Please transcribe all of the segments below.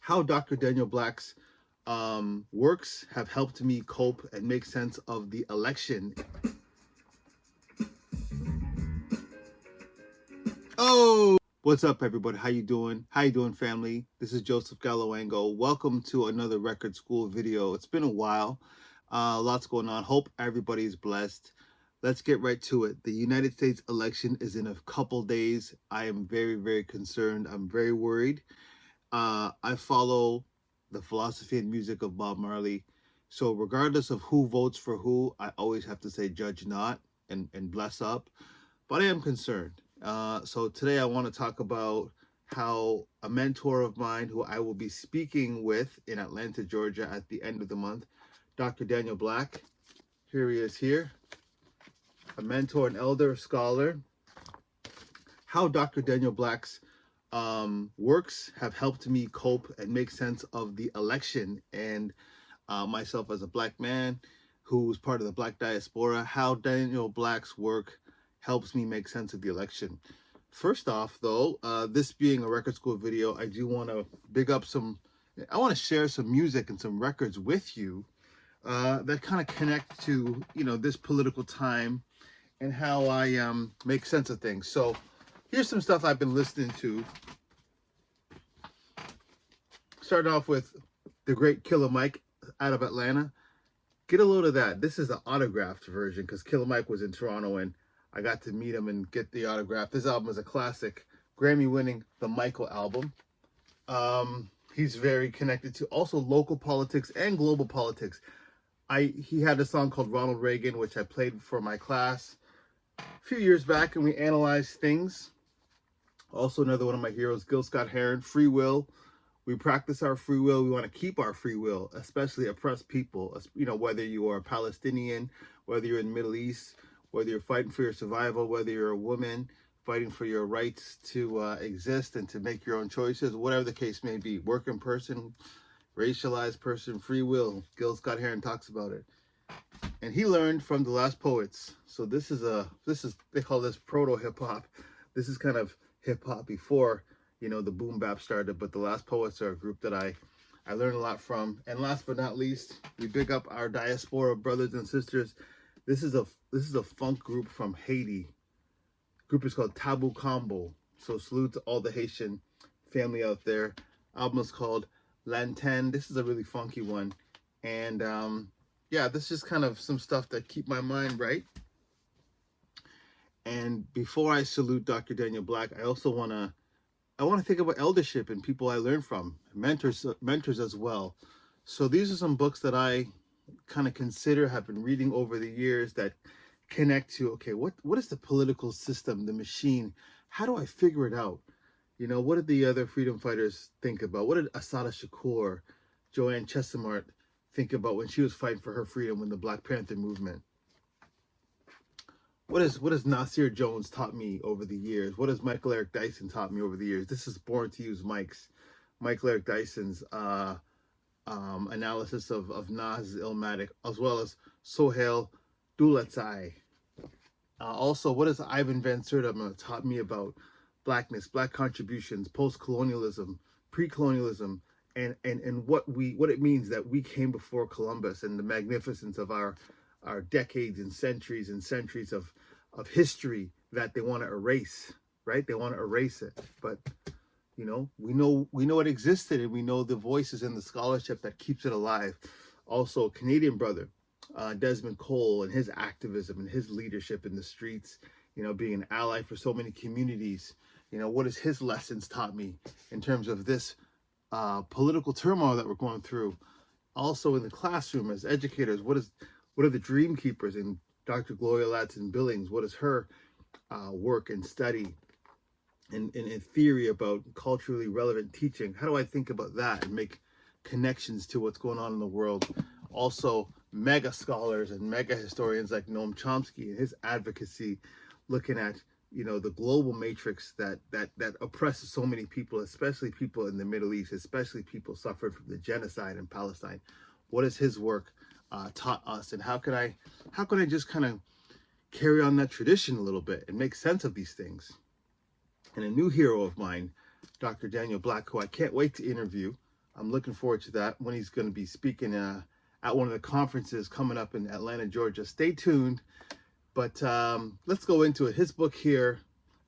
how Dr. Daniel Black's works have helped me cope and make sense of the election. Oh, what's up, everybody? How you doing? How you doing, family? This is Joseph Galowango. Welcome to another Record School video. It's been a while. Lots going on. Hope everybody's blessed. Let's get right to it. The United States election is in a couple days. I am very, very concerned. I'm very worried. I follow the philosophy and music of Bob Marley. So regardless of who votes for who, I always have to say judge not and bless up. But I am concerned. So today I want to talk about how a mentor of mine who I will be speaking with in Atlanta, Georgia at the end of the month, Dr. Daniel Black. Here he is here. A mentor, an elder, a scholar. How Dr. Daniel Black's works have helped me cope and make sense of the election, and myself as a Black man who's part of the Black diaspora, how Daniel Black's work helps me make sense of the election. First off, though, this being a Record School video, I do want to I want to share some music and some records with you that kind of connect to, this political time and how I make sense of things. So here's some stuff I've been listening to. Starting off with the great Killer Mike out of Atlanta. Get a load of that. This is the autographed version because Killer Mike was in Toronto and I got to meet him and get the autograph. This album is a classic, Grammy-winning The Michael album. He's very connected to also local politics and global politics. He had a song called Ronald Reagan, which I played for my class a few years back, and we analyzed things. Also, another one of my heroes, Gil Scott-Heron, Free Will. We practice our free will. We want to keep our free will, especially oppressed people. Whether you are a Palestinian, whether you're in the Middle East, whether you're fighting for your survival, whether you're a woman fighting for your rights to exist and to make your own choices, whatever the case may be. Working person, racialized person, free will. Gil Scott-Heron talks about it. And he learned from the Last Poets. So this is they call this proto hip hop. This is kind of hip hop before, the boom bap started, but the Last Poets are a group that I learned a lot from. And last but not least, we big up our diaspora brothers and sisters. This is a funk group from Haiti. The group is called Tabu Combo. So salute to all the Haitian family out there. Album is called Lanterne. This is a really funky one. And this is kind of some stuff that keep my mind right. And before I salute Dr. Daniel Black, I also want to think about eldership and people I learned from, mentors as well. So these are some books that I kind of consider, have been reading over the years that connect to, okay, what is the political system, the machine? How do I figure it out? What did the other freedom fighters think about? What did Assata Shakur, Joanne Chesimard think about when she was fighting for her freedom in the Black Panther movement? What has Nasir Jones taught me over the years? What has Michael Eric Dyson taught me over the years? This is Born to Use Michael Eric Dyson's analysis of Nas Illmatic, as well as Sohail Dulatzai. Also, what has Ivan Van Sertima taught me about Blackness, Black contributions, post-colonialism, pre-colonialism, and what it means that we came before Columbus, and the magnificence of our decades and centuries of history that they want to erase, right? They want to erase it. But we know it existed, and we know the voices and the scholarship that keeps it alive. Also, a Canadian brother, Desmond Cole, and his activism and his leadership in the streets, being an ally for so many communities. What has his lessons taught me in terms of this political turmoil that we're going through? Also, in the classroom as educators, what are the dream keepers in Dr. Gloria Ladson Billings? What is her work and study and theory about culturally relevant teaching? How do I think about that and make connections to what's going on in the world? Also, mega scholars and mega historians like Noam Chomsky and his advocacy, looking at the global matrix that oppresses so many people, especially people in the Middle East, especially people suffering from the genocide in Palestine. What has his work taught us, and how can I just kind of carry on that tradition a little bit and make sense of these things? And a new hero of mine, Dr. Daniel Black, who I can't wait to interview. I'm looking forward to that when he's going to be speaking at one of the conferences coming up in Atlanta, Georgia. Stay tuned. But let's go into it. His book here,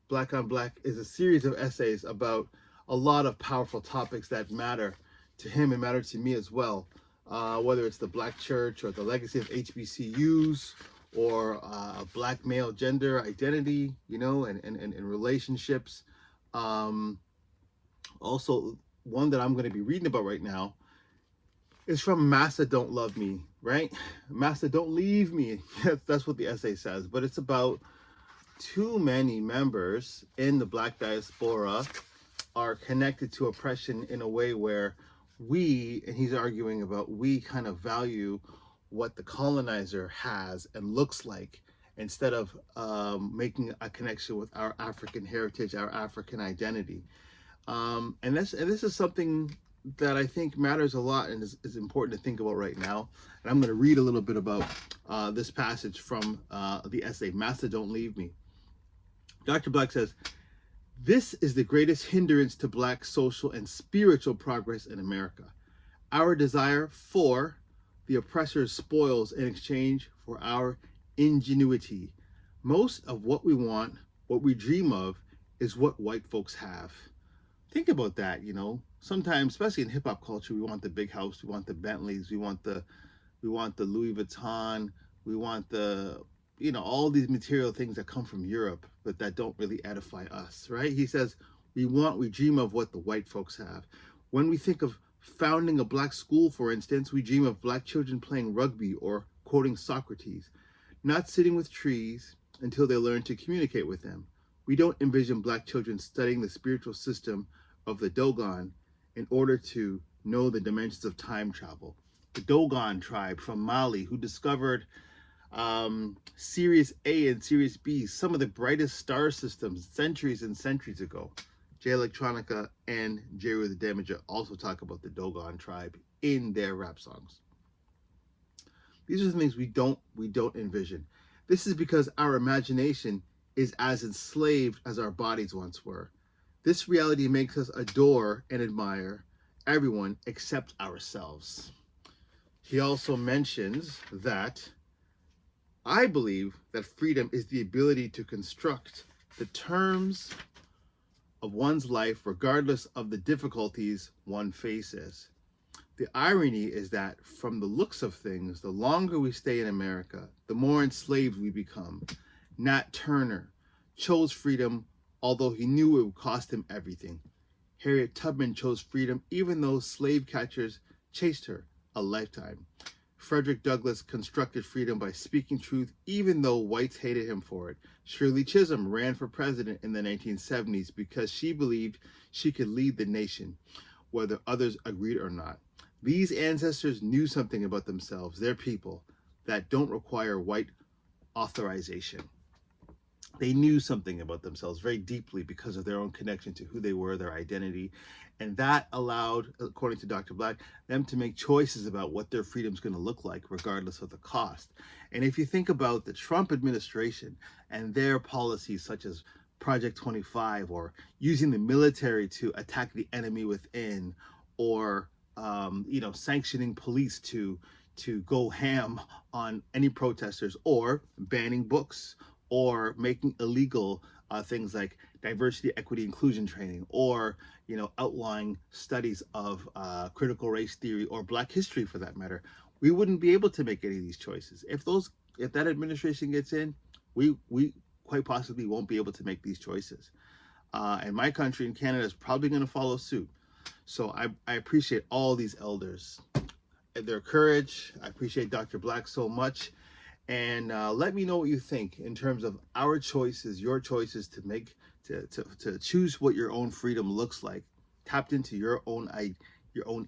Black on Black, is a series of essays about a lot of powerful topics that matter to him and matter to me as well. Whether it's the Black church or the legacy of HBCUs or Black male gender identity, you know, and relationships. Also, one that I'm going to be reading about right now is from Massa Don't Love Me, right? Massa Don't Leave Me. That's what the essay says. But it's about too many members in the Black diaspora are connected to oppression in a way where we, and he's arguing about, we kind of value what the colonizer has and looks like instead of making a connection with our African heritage, our African identity. And this is something that I think matters a lot and is important to think about right now. And I'm going to read a little bit about this passage from the essay, Massa Don't Leave Me. Dr. Black says, "This is the greatest hindrance to Black social and spiritual progress in America. Our desire for the oppressor's spoils in exchange for our ingenuity. Most of what we want, what we dream of, is what white folks have." Think about that, you know. Sometimes, especially in hip hop culture, we want the big house, we want the Bentleys, we want the Louis Vuitton, we want the, you know, all these material things that come from Europe, but that don't really edify us, right? He says, we dream of what the white folks have. When we think of founding a Black school, for instance, we dream of Black children playing rugby or quoting Socrates, not sitting with trees until they learn to communicate with them. We don't envision Black children studying the spiritual system of the Dogon in order to know the dimensions of time travel. The Dogon tribe from Mali, who discovered Sirius A and Sirius B, some of the brightest star systems centuries and centuries ago. Jay Electronica and Jerry the Damager also talk about the Dogon tribe in their rap songs. These are the things we don't envision. This is because our imagination is as enslaved as our bodies once were. This reality makes us adore and admire everyone except ourselves. He also mentions that I believe that freedom is the ability to construct the terms of one's life regardless of the difficulties one faces. The irony is that from the looks of things, the longer we stay in America, the more enslaved we become. Nat Turner chose freedom, although he knew it would cost him everything. Harriet Tubman chose freedom, even though slave catchers chased her a lifetime. Frederick Douglass constructed freedom by speaking truth, even though whites hated him for it. Shirley Chisholm ran for president in the 1970s because she believed she could lead the nation, whether others agreed or not. These ancestors knew something about themselves, their people, that don't require white authorization. They knew something about themselves very deeply because of their own connection to who they were, their identity. And that allowed, according to Dr. Black, them to make choices about what their freedom's going to look like, regardless of the cost. And if you think about the Trump administration and their policies, such as Project 25, or using the military to attack the enemy within, or sanctioning police to go ham on any protesters, or banning books, or making illegal things like diversity, equity, inclusion training, or outlawing studies of critical race theory or Black history, for that matter, we wouldn't be able to make any of these choices. If that administration gets in, we quite possibly won't be able to make these choices. And my country in Canada is probably going to follow suit. So I appreciate all these elders and their courage. I appreciate Dr. Black so much. And let me know what you think in terms of our choices, your choices to make, to choose what your own freedom looks like, tapped into your own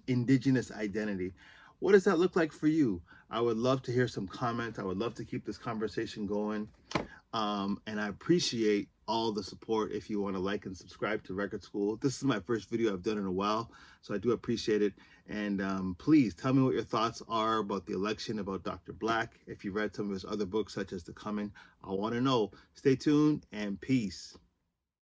indigenous identity. What does that look like for you? I would love to hear some comments. I would love to keep this conversation going. And I appreciate all the support. If you want to like and subscribe to Record School, this is my first video I've done in a while, so I do appreciate it. And please tell me what your thoughts are about the election, about Dr. Black. If you've read some of his other books, such as The Coming, I want to know. Stay tuned, and peace.